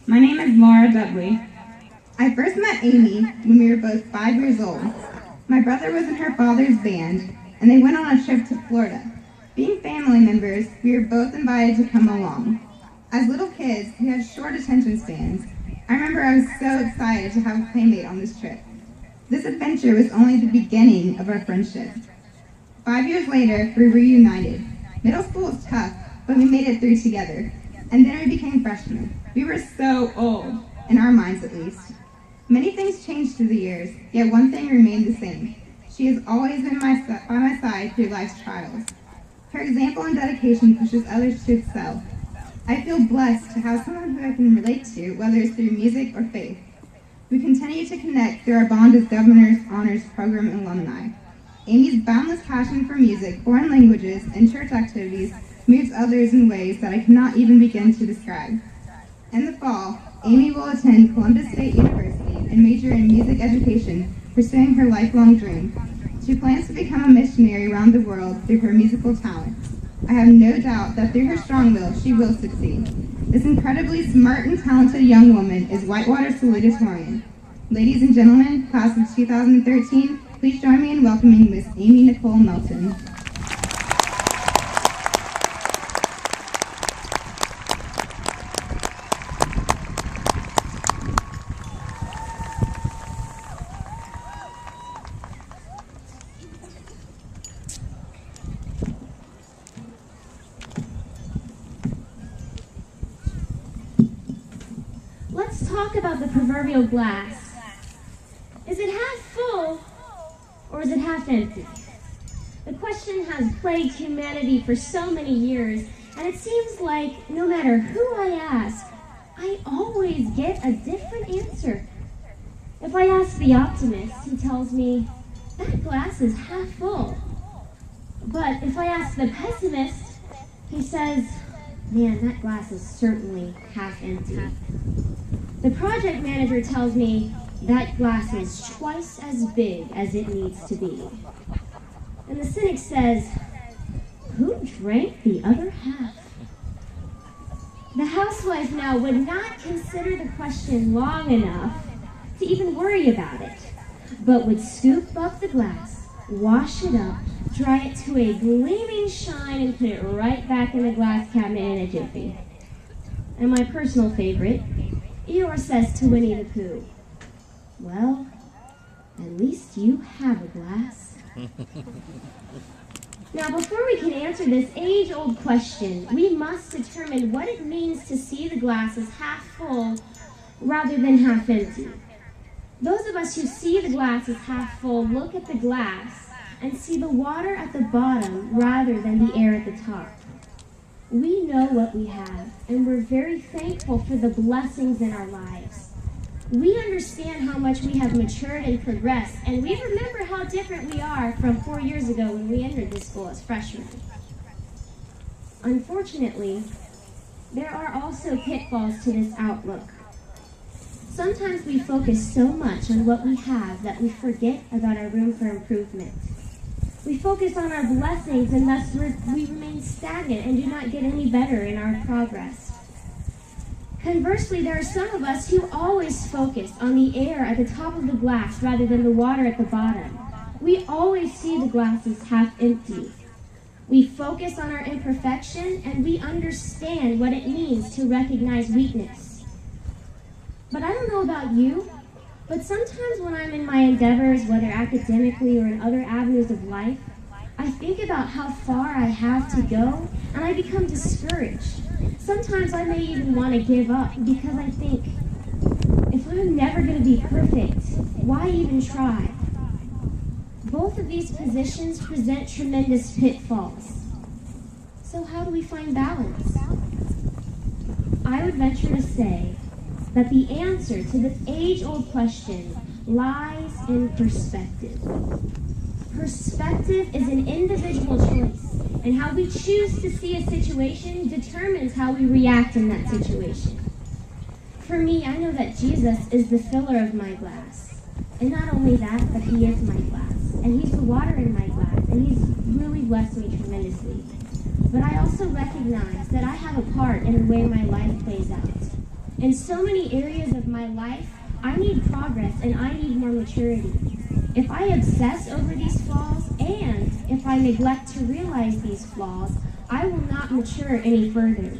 My name is Laura Dudley. I first met Amy when we were both 5 years old. My brother was in her father's band, and they went on a trip to Florida. Being family members, we were both invited to come along. As little kids, we had short attention spans. I remember I was so excited to have a playmate on this trip. This adventure was only the beginning of our friendship. 5 years later, we reunited. Middle school was tough, but we made it through together. And then we became freshmen. We were so old, in our minds at least. Many things changed through the years, yet one thing remained the same. She has always been by my side through life's trials. Her example and dedication pushes others to excel. I feel blessed to have someone who I can relate to, whether it's through music or faith. We continue to connect through our bond as Governor's Honors Program alumni. Amy's boundless passion for music, foreign languages, and church activities moves others in ways that I cannot even begin to describe. In the fall, Amy will attend Columbus State University and major in music education, pursuing her lifelong dream. She plans to become a missionary around the world through her musical talents. I have no doubt that through her strong will, she will succeed. This incredibly smart and talented young woman is Whitewater salutatorian. Ladies and gentlemen, class of 2013, please join me in welcoming Miss Amy Nicole Melton. Let's talk about the proverbial glass. Is it half full or is it half empty? The question has plagued humanity for so many years, and it seems like no matter who I ask, I always get a different answer. If I ask the optimist, he tells me, that glass is half full. But if I ask the pessimist, he says, man, that glass is certainly half empty. The project manager tells me that glass is twice as big as it needs to be. And the cynic says, who drank the other half? The housewife now would not consider the question long enough to even worry about it, but would scoop up the glass, wash it up, dry it to a gleaming shine, and put it right back in the glass cabinet in a jiffy. And my personal favorite, Eeyore says to Winnie the Pooh, well, at least you have a glass. Now, before we can answer this age-old question, we must determine what it means to see the glass as half full rather than half empty. Those of us who see the glass as half full look at the glass and see the water at the bottom rather than the air at the top. We know what we have, and we're very thankful for the blessings in our lives. We understand how much we have matured and progressed, and we remember how different we are from 4 years ago when we entered this school as freshmen. Unfortunately, there are also pitfalls to this outlook. Sometimes we focus so much on what we have that we forget about our room for improvement. We focus on our blessings, and thus we remain stagnant and do not get any better in our progress. Conversely, there are some of us who always focus on the air at the top of the glass rather than the water at the bottom. We always see the glass as half empty. We focus on our imperfection, and we understand what it means to recognize weakness. But I don't know about you, but sometimes when I'm in my endeavors, whether academically or in other avenues of life, I think about how far I have to go, and I become discouraged. Sometimes I may even want to give up because I think, if I'm never going to be perfect, why even try? Both of these positions present tremendous pitfalls. So how do we find balance? I would venture to say that the answer to this age-old question lies in perspective. Perspective is an individual choice, and how we choose to see a situation determines how we react in that situation. For me, I know that Jesus is the filler of my glass. And not only that, but he is my glass. And he's the water in my glass, and he's really blessed me tremendously. But I also recognize that I have a part in the way my life plays out. In so many areas of my life, I need progress and I need more maturity. If I obsess over these flaws and if I neglect to realize these flaws, I will not mature any further.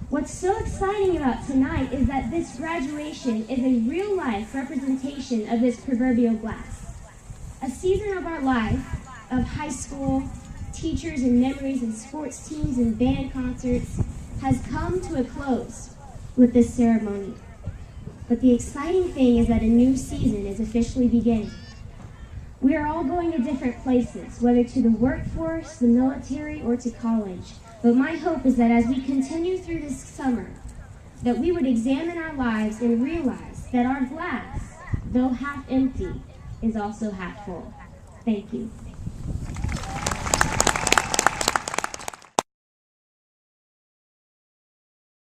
What's so exciting about tonight is that this graduation is a real-life representation of this proverbial glass. A season of our life, of high school, teachers and memories and sports teams and band concerts, has come to a close with this ceremony. But the exciting thing is that a new season is officially beginning. We are all going to different places, whether to the workforce, the military, or to college. But my hope is that as we continue through this summer, that we would examine our lives and realize that our glass, though half empty, is also half full. Thank you.